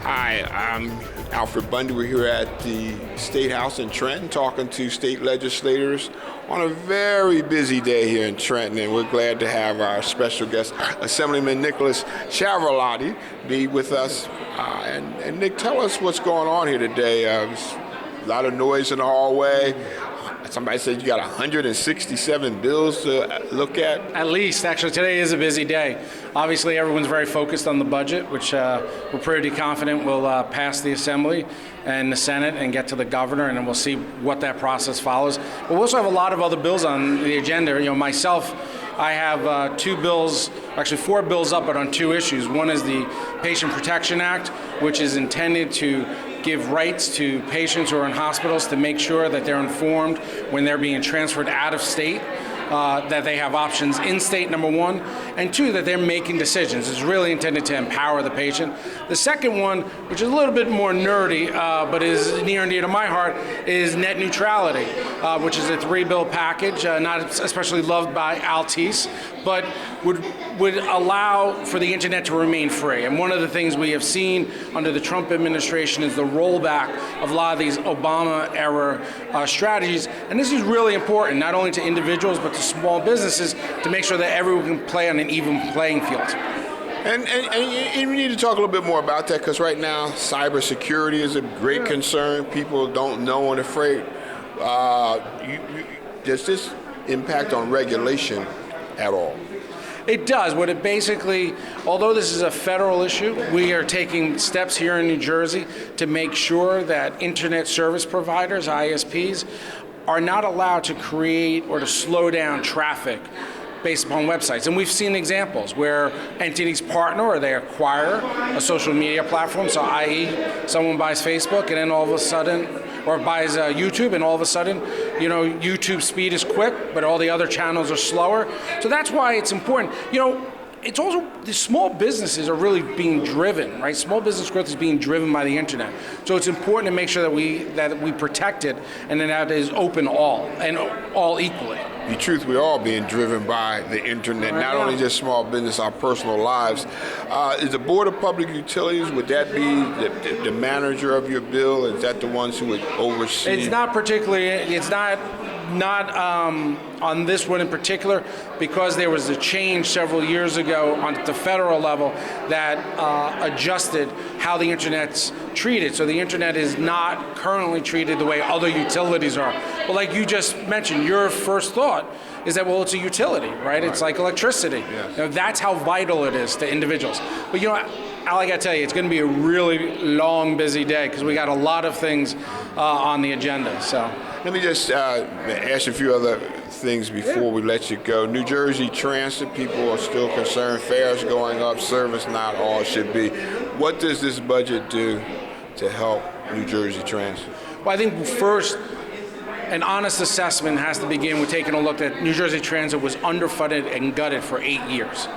Hi, I'm Alfred Bundy. We're here at the State House in Trenton talking to state legislators on a very busy day here in Trenton, and we're glad to have our special guest, Assemblyman Nicholas Chiaravalloti, be with us. And Nick, tell us what's going on here today. There's a lot of noise in the hallway. Somebody said you got 167 bills to look at. At least. Actually, today is a busy day. Obviously, everyone's very focused on the budget, which we're pretty confident will pass the Assembly and the Senate and get to the governor, and then we'll see what that process follows. But we also have a lot of other bills on the agenda. You know, myself, I have two bills, actually four bills up, but on two issues. One is the Patient Protection Act, which is intended to give rights to patients who are in hospitals to make sure that they're informed when they're being transferred out of state, that they have options in state, number one, and two, that they're making decisions. It's really intended to empower the patient. The second one, which is a little bit more nerdy, but is near and dear to my heart, is net neutrality, which is a three-bill package, not especially loved by Altice, but would allow for the internet to remain free. And one of the things we have seen under the Trump administration is the rollback of a lot of these Obama-era strategies. And this is really important, not only to individuals, but to small businesses, to make sure that everyone can play on an even playing field. And you need to talk a little bit more about that, because right now, cybersecurity is a great concern. People don't know and afraid. Does this impact on regulation at all? It does. What it basically, although this is a federal issue, we are taking steps here in New Jersey to make sure that internet service providers, ISPs, are not allowed to create or to slow down traffic based upon websites. And we've seen examples where entities partner or they acquire a social media platform, so i.e. someone buys Facebook and then all of a sudden, or buys YouTube, and all of a sudden, you know, YouTube speed is quick, but all the other channels are slower. So that's why it's important. You know, it's also, the small businesses are really being driven, right? Small business growth is being driven by the internet. So it's important to make sure that we protect it, and then that is open all equally. The truth, we're all being driven by the internet, not only just small business, our personal lives. Is the Board of Public Utilities, would that be the manager of your bill? Is that the ones who would oversee? It's not particularly, it's not on this one in particular, because there was a change several years ago on the federal level that adjusted how the internet's treated. So the internet is not currently treated the way other utilities are. But like you just mentioned, your first thought is that, well, it's a utility, right? It's like electricity. Yes. You know, that's how vital it is to individuals. But you know, Al, I gotta tell you, it's gonna be a really long, busy day, because we got a lot of things on the agenda, so. Let me just ask you a few other things before we let you go. New Jersey Transit, people are still concerned, fares going up, service not all should be. What does this budget do to help New Jersey Transit? Well, I think first, an honest assessment has to begin with taking a look at New Jersey Transit was underfunded and gutted for 8 years.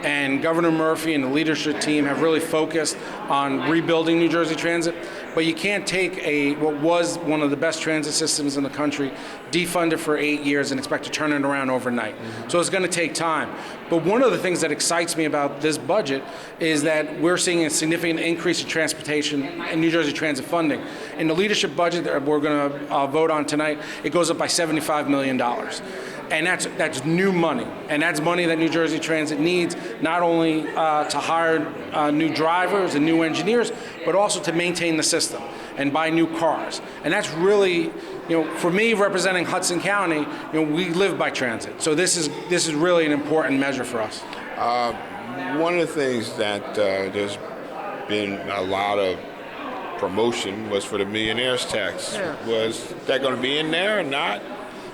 And Governor Murphy and the leadership team have really focused on rebuilding New Jersey Transit. But you can't take what was one of the best transit systems in the country, defund it for 8 years, and expect to turn it around overnight. Mm-hmm. So it's going to take time. But one of the things that excites me about this budget is that we're seeing a significant increase in transportation and New Jersey Transit funding. In the leadership budget that we're going to vote on tonight, it goes up by $75 million. And that's new money, and that's money that New Jersey Transit needs, not only to hire new drivers and new engineers, but also to maintain the system and buy new cars. And that's really, you know, for me, representing Hudson County, you know, we live by transit. So this is really an important measure for us. One of the things that there's been a lot of promotion was for the millionaire's tax. Yeah. Was that going to be in there or not?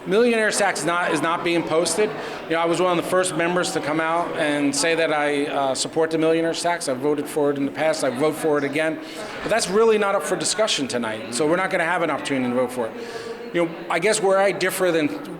Millionaire's tax is not being posted. You know, I was one of the first members to come out and say that I support the millionaire's tax. I've voted for it in the past. I vote for it again. But that's really not up for discussion tonight. So we're not going to have an opportunity to vote for it. You know, I guess where I differ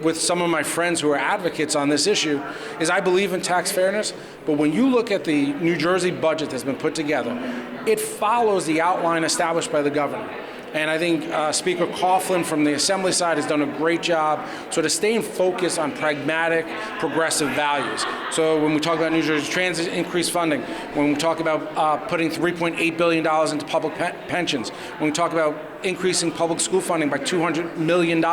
with some of my friends who are advocates on this issue is I believe in tax fairness, but when you look at the New Jersey budget that's been put together, it follows the outline established by the governor. And I think Speaker Coughlin from the Assembly side has done a great job sort of staying focused on pragmatic, progressive values. So when we talk about New Jersey Transit increased funding, when we talk about putting $3.8 billion into public pensions, when we talk about increasing public school funding by $200 million.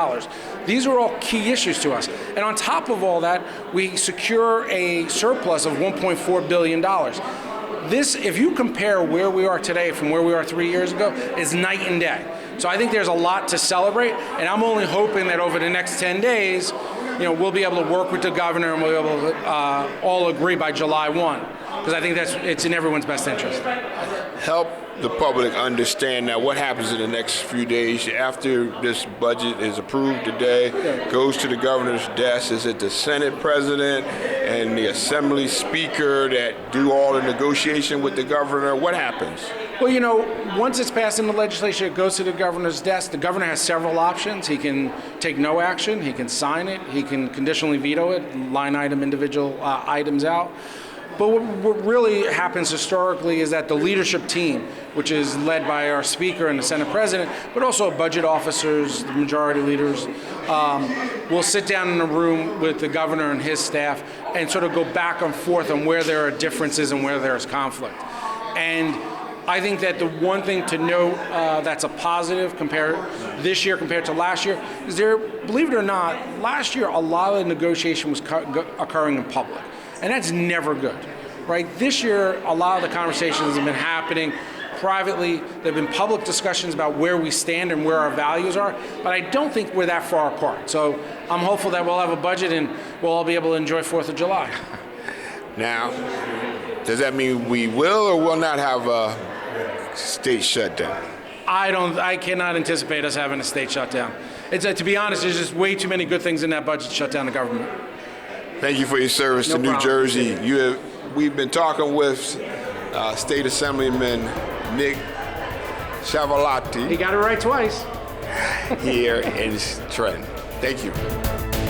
These are all key issues to us. And on top of all that, we secure a surplus of $1.4 billion. This, if you compare where we are today from where we were 3 years ago, is night and day. So I think there's a lot to celebrate, and I'm only hoping that over the next 10 days, we'll be able to work with the governor and we'll be able to all agree by July 1, because I think it's in everyone's best interest. Help the public understand now what happens in the next few days after this budget is approved today, goes to the governor's desk. Is it the Senate president and the Assembly speaker that do all the negotiation with the governor? What happens? Well, once it's passed in the legislature, it goes to the governor's desk. The governor has several options. He can take no action, he can sign it, he can conditionally veto it, line item individual items out. But what really happens historically is that the leadership team, which is led by our Speaker and the Senate President, but also budget officers, the majority leaders, will sit down in a room with the governor and his staff and sort of go back and forth on where there are differences and where there is conflict. And I think that the one thing to note that's a positive this year compared to last year is believe it or not, last year a lot of the negotiation was occurring in public. And that's never good, right? This year, a lot of the conversations have been happening privately. There have been public discussions about where we stand and where our values are, but I don't think we're that far apart. So I'm hopeful that we'll have a budget and we'll all be able to enjoy 4th of July. Now, does that mean we will or will not have a state shutdown? I cannot anticipate us having a state shutdown. To be honest, there's just way too many good things in that budget to shut down the government. Thank you for your service to New Jersey. We've been talking with State Assemblyman Nick Chiaravalloti. He got it right twice. Here in Trenton. Thank you.